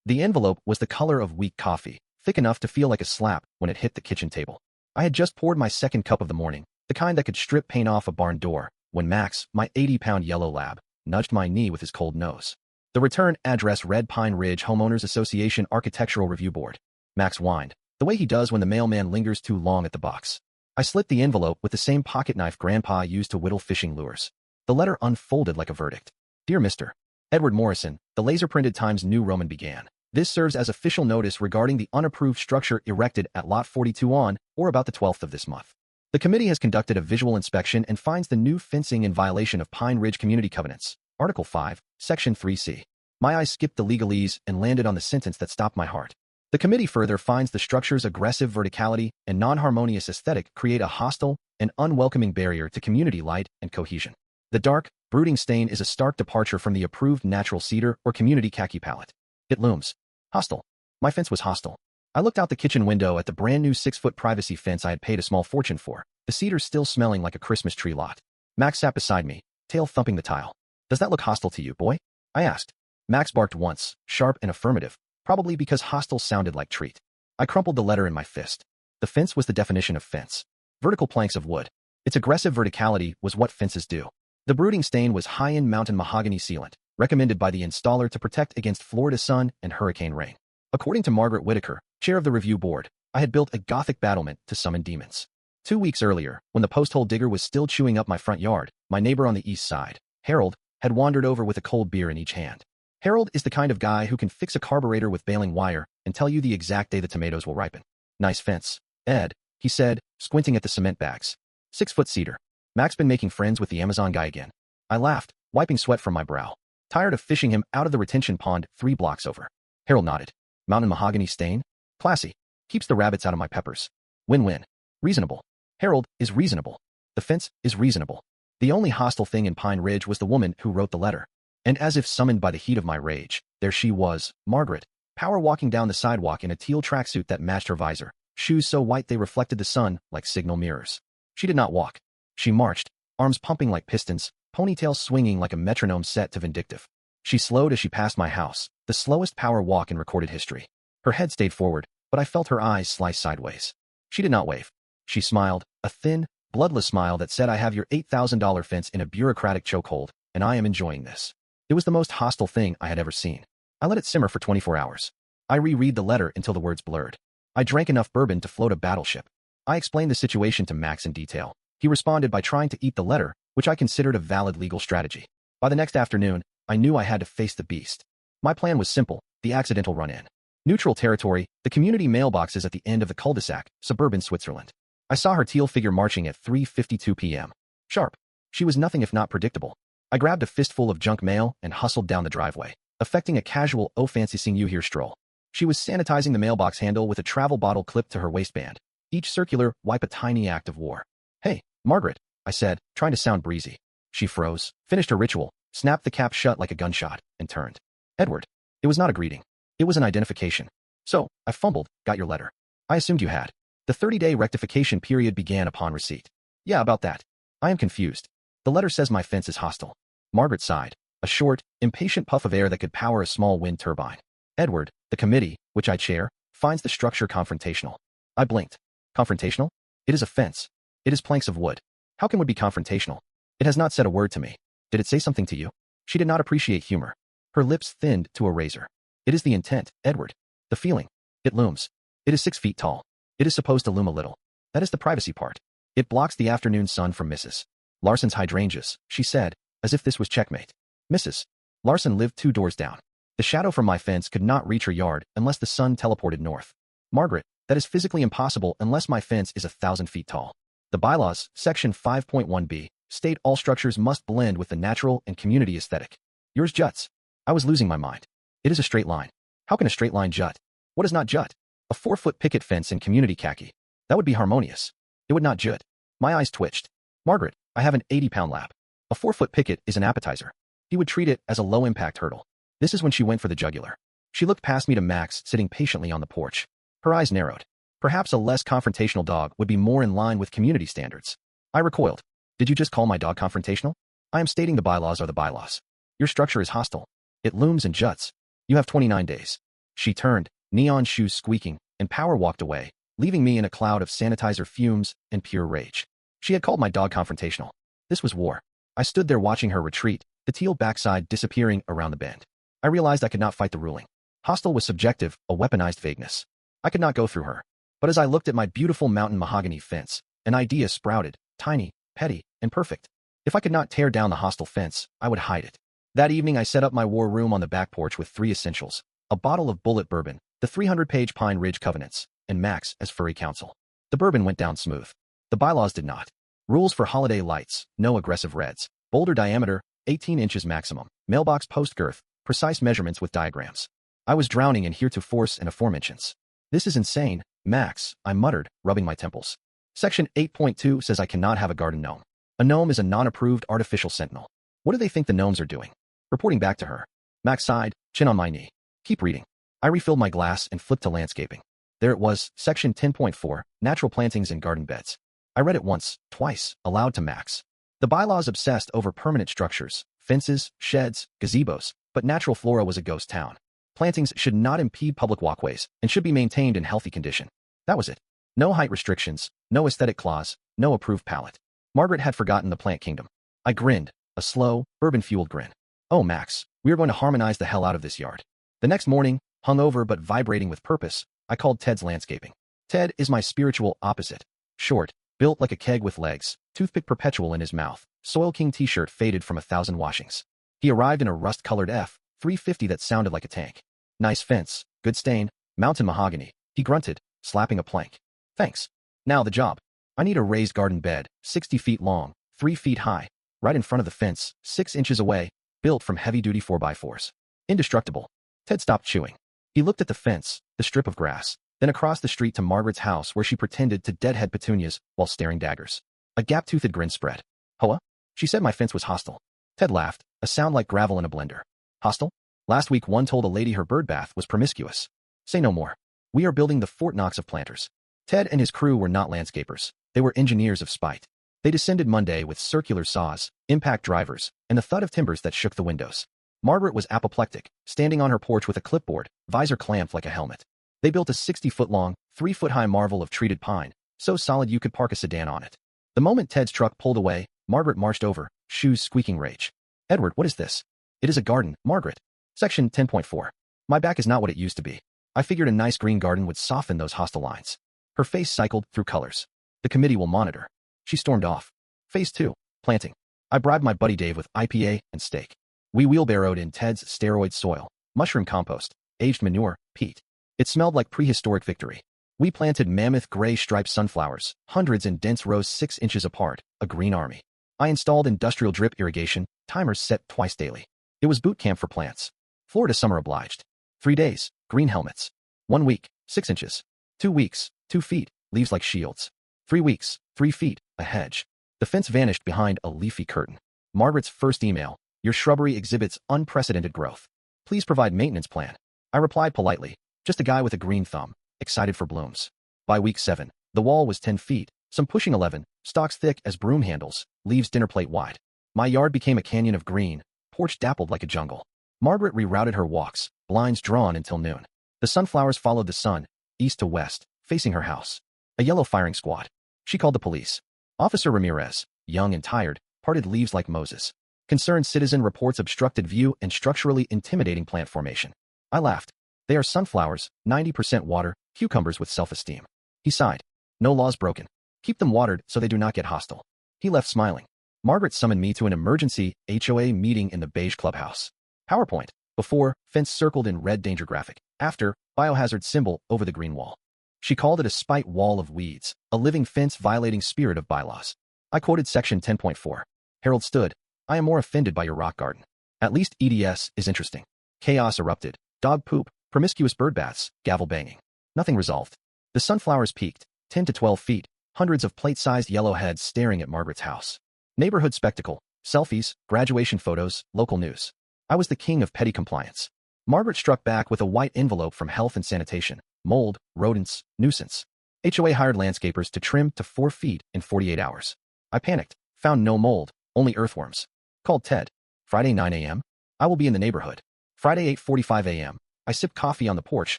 The envelope was the color of weak coffee, thick enough to feel like a slap when it hit the kitchen table. I had just poured my second cup of the morning, the kind that could strip paint off a barn door, when Max, my 80-pound yellow lab, nudged my knee with his cold nose. The return address read Pine Ridge Homeowners Association Architectural Review Board. Max whined, the way he does when the mailman lingers too long at the box. I slit the envelope with the same pocket knife Grandpa used to whittle fishing lures. The letter unfolded like a verdict. Dear Mr. Edward Morrison, the laser-printed Times New Roman began. This serves as official notice regarding the unapproved structure erected at Lot 42 on or about the 12th of this month. The committee has conducted a visual inspection and finds the new fencing in violation of Pine Ridge Community Covenants, Article 5, Section 3C. My eyes skipped the legalese and landed on the sentence that stopped my heart. The committee further finds the structure's aggressive verticality and non-harmonious aesthetic create a hostile and unwelcoming barrier to community light and cohesion. The dark, brooding stain is a stark departure from the approved natural cedar or community khaki palette. It looms. Hostile. My fence was hostile. I looked out the kitchen window at the brand new 6-foot privacy fence I had paid a small fortune for, the cedar still smelling like a Christmas tree lot. Max sat beside me, tail thumping the tile. Does that look hostile to you, boy? I asked. Max barked once, sharp and affirmative, probably because hostile sounded like treat. I crumpled the letter in my fist. The fence was the definition of fence. Vertical planks of wood. Its aggressive verticality was what fences do. The brooding stain was high-end mountain mahogany sealant, recommended by the installer to protect against Florida sun and hurricane rain. According to Margaret Whitaker, chair of the review board, I had built a Gothic battlement to summon demons. 2 weeks earlier, when the post-hole digger was still chewing up my front yard, my neighbor on the east side, Harold, had wandered over with a cold beer in each hand. Harold is the kind of guy who can fix a carburetor with baling wire and tell you the exact day the tomatoes will ripen. Nice fence, Ed, he said, squinting at the cement bags. 6-foot cedar. Mac's been making friends with the Amazon guy again. I laughed, wiping sweat from my brow. Tired of fishing him out of the retention pond 3 blocks over. Harold nodded. Mountain mahogany stain? Classy. Keeps the rabbits out of my peppers. Win-win. Reasonable. Harold is reasonable. The fence is reasonable. The only hostile thing in Pine Ridge was the woman who wrote the letter. And as if summoned by the heat of my rage, there she was, Margaret, power walking down the sidewalk in a teal tracksuit that matched her visor, shoes so white they reflected the sun like signal mirrors. She did not walk. She marched, arms pumping like pistons, ponytail swinging like a metronome set to vindictive. She slowed as she passed my house, the slowest power walk in recorded history. Her head stayed forward, but I felt her eyes slice sideways. She did not wave. She smiled, a thin, bloodless smile that said I have your $8,000 fence in a bureaucratic chokehold, and I am enjoying this. It was the most hostile thing I had ever seen. I let it simmer for 24 hours. I reread the letter until the words blurred. I drank enough bourbon to float a battleship. I explained the situation to Max in detail. He responded by trying to eat the letter, which I considered a valid legal strategy. By the next afternoon, I knew I had to face the beast. My plan was simple, the accidental run-in. Neutral territory, the community mailboxes at the end of the cul-de-sac, suburban Switzerland. I saw her teal figure marching at 3:52 p.m. Sharp. She was nothing if not predictable. I grabbed a fistful of junk mail and hustled down the driveway, affecting a casual "oh fancy seeing you here" stroll. She was sanitizing the mailbox handle with a travel bottle clipped to her waistband. Each circular wipe a tiny act of war. Hey, Margaret, I said, trying to sound breezy. She froze, finished her ritual, snapped the cap shut like a gunshot, and turned. Edward. It was not a greeting. It was an identification. So, I fumbled, got your letter. I assumed you had. The 30-day rectification period began upon receipt. Yeah, about that. I am confused. The letter says my fence is hostile. Margaret sighed, a short, impatient puff of air that could power a small wind turbine. Edward, the committee, which I chair, finds the structure confrontational. I blinked. Confrontational? It is a fence. It is planks of wood. How can wood be confrontational? It has not said a word to me. Did it say something to you? She did not appreciate humor. Her lips thinned to a razor. It is the intent, Edward. The feeling. It looms. It is 6 feet tall. It is supposed to loom a little. That is the privacy part. It blocks the afternoon sun from Mrs. Larson's hydrangeas, she said, as if this was checkmate. Mrs. Larson lived 2 doors down. The shadow from my fence could not reach her yard unless the sun teleported north. Margaret, that is physically impossible unless my fence is 1,000 feet tall. The bylaws, section 5.1b, state all structures must blend with the natural and community aesthetic. Yours juts. I was losing my mind. It is a straight line. How can a straight line jut? What is not jut? A 4-foot picket fence in community khaki. That would be harmonious. It would not jut. My eyes twitched. Margaret, I have an 80-pound lap. A 4-foot picket is an appetizer. He would treat it as a low-impact hurdle. This is when she went for the jugular. She looked past me to Max sitting patiently on the porch. Her eyes narrowed. Perhaps a less confrontational dog would be more in line with community standards. I recoiled. Did you just call my dog confrontational? I am stating the bylaws are the bylaws. Your structure is hostile. It looms and juts. You have 29 days. She turned, neon shoes squeaking, and power walked away, leaving me in a cloud of sanitizer fumes and pure rage. She had called my dog confrontational. This was war. I stood there watching her retreat, the teal backside disappearing around the bend. I realized I could not fight the ruling. Hostile was subjective, a weaponized vagueness. I could not go through her. But as I looked at my beautiful mountain mahogany fence, an idea sprouted, tiny, petty, and perfect. If I could not tear down the hostile fence, I would hide it. That evening I set up my war room on the back porch with 3 essentials, a bottle of bullet bourbon, the 300-page Pine Ridge Covenants, and Max as furry counsel. The bourbon went down smooth. The bylaws did not. Rules for holiday lights, no aggressive reds, boulder diameter, 18 inches maximum, mailbox post girth, precise measurements with diagrams. I was drowning in heretofores and aforementions. This is insane, Max, I muttered, rubbing my temples. Section 8.2 says I cannot have a garden gnome. A gnome is a non-approved artificial sentinel. What do they think the gnomes are doing? Reporting back to her. Max sighed, chin on my knee. Keep reading. I refilled my glass and flipped to landscaping. There it was, section 10.4, natural plantings and garden beds. I read it once, twice, aloud to Max. The bylaws obsessed over permanent structures, fences, sheds, gazebos, but natural flora was a ghost town. Plantings should not impede public walkways and should be maintained in healthy condition. That was it. No height restrictions, no aesthetic clause, no approved palette. Margaret had forgotten the plant kingdom. I grinned, a slow, bourbon-fueled grin. Oh, Max, we are going to harmonize the hell out of this yard. The next morning, hungover but vibrating with purpose, I called Ted's Landscaping. Ted is my spiritual opposite. Short, built like a keg with legs, toothpick perpetual in his mouth, Soil King t-shirt faded from 1,000 washings. He arrived in a rust-colored F-350 that sounded like a tank. Nice fence, good stain, mountain mahogany, he grunted, slapping a plank. Thanks. Now the job. I need a raised garden bed, 60 feet long, 3 feet high, right in front of the fence, 6 inches away, built from heavy-duty 4x4s. Indestructible. Ted stopped chewing. He looked at the fence, the strip of grass, then across the street to Margaret's house where she pretended to deadhead petunias while staring daggers. A gap-toothed grin spread. HOA? She said my fence was hostile. Ted laughed, a sound like gravel in a blender. Hostile? Last week one told a lady her bird bath was promiscuous. Say no more. We are building the Fort Knox of planters. Ted and his crew were not landscapers. They were engineers of spite. They descended Monday with circular saws, impact drivers, and the thud of timbers that shook the windows. Margaret was apoplectic, standing on her porch with a clipboard, visor clamped like a helmet. They built a 60-foot-long, 3-foot-high marvel of treated pine, so solid you could park a sedan on it. The moment Ted's truck pulled away, Margaret marched over, shoes squeaking rage. Edward, what is this? It is a garden, Margaret. Section 10.4. My back is not what it used to be. I figured a nice green garden would soften those hostile lines. Her face cycled through colors. The committee will monitor. She stormed off. Phase 2. Planting. I bribed my buddy Dave with IPA and steak. We wheelbarrowed in Ted's steroid soil, mushroom compost, aged manure, peat. It smelled like prehistoric victory. We planted mammoth gray striped sunflowers, hundreds in dense rows 6 inches apart, a green army. I installed industrial drip irrigation, timers set twice daily. It was boot camp for plants. Florida summer obliged. 3 days, green helmets. 1 week, 6 inches. 2 weeks, 2 feet, leaves like shields. 3 weeks, 3 feet, a hedge. The fence vanished behind a leafy curtain. Margaret's first email. Your shrubbery exhibits unprecedented growth. Please provide maintenance plan. I replied politely. Just a guy with a green thumb, excited for blooms. By week 7, the wall was 10 feet, some pushing 11, stalks thick as broom handles, leaves dinner plate wide. My yard became a canyon of green, porch dappled like a jungle. Margaret rerouted her walks, blinds drawn until noon. The sunflowers followed the sun, east to west, facing her house. A yellow firing squad. She called the police. Officer Ramirez, young and tired, parted leaves like Moses. Concerned citizen reports obstructed view and structurally intimidating plant formation. I laughed. They are sunflowers, 90% water, cucumbers with self-esteem. He sighed. No laws broken. Keep them watered so they do not get hostile. He left smiling. Margaret summoned me to an emergency HOA meeting in the beige clubhouse. PowerPoint. Before, fence circled in red danger graphic. After, biohazard symbol over the green wall. She called it a spite wall of weeds, a living fence violating spirit of bylaws. I quoted section 10.4. Harold stood. I am more offended by your rock garden. At least EDS is interesting. Chaos erupted. Dog poop, promiscuous bird baths, gavel banging. Nothing resolved. The sunflowers peaked, 10 to 12 feet, hundreds of plate-sized yellow heads staring at Margaret's house. Neighborhood spectacle, selfies, graduation photos, local news. I was the king of petty compliance. Margaret struck back with a white envelope from health and sanitation, mold, rodents, nuisance. HOA hired landscapers to trim to 4 feet in 48 hours. I panicked, found no mold, only earthworms. Called Ted. Friday 9 a.m. I will be in the neighborhood. Friday 8:45 a.m. I sip coffee on the porch,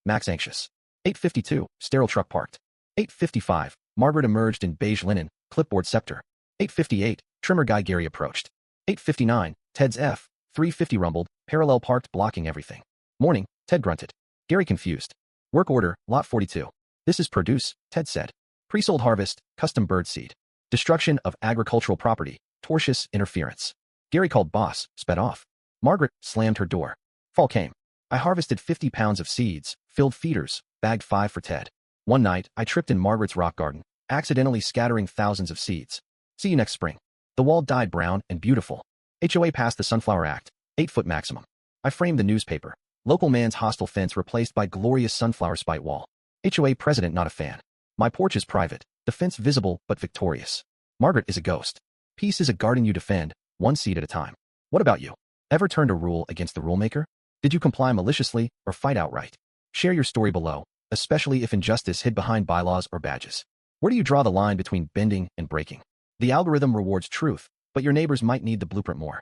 Max anxious. 8:52, sterile truck parked. 8:55, Margaret emerged in beige linen, clipboard scepter. 8:58, trimmer guy Gary approached. 8:59, Ted's F-350 rumbled, parallel parked blocking everything. Morning, Ted grunted. Gary confused. Work order, lot 42. This is produce, Ted said. Pre-sold harvest, custom bird seed. Destruction of agricultural property, tortious interference. Gary called boss, sped off. Margaret slammed her door. Fall came. I harvested 50 pounds of seeds, filled feeders, bagged 5 for Ted. One night, I tripped in Margaret's rock garden, accidentally scattering thousands of seeds. See you next spring. The wall dyed brown and beautiful. HOA passed the Sunflower Act, 8-foot maximum. I framed the newspaper. Local man's hostile fence replaced by glorious sunflower spite wall. HOA president not a fan. My porch is private, the fence visible but victorious. Margaret is a ghost. Peace is a garden you defend, one seed at a time. What about you? Ever turned a rule against the rulemaker? Did you comply maliciously or fight outright? Share your story below, especially if injustice hid behind bylaws or badges. Where do you draw the line between bending and breaking? The algorithm rewards truth, but your neighbors might need the blueprint more.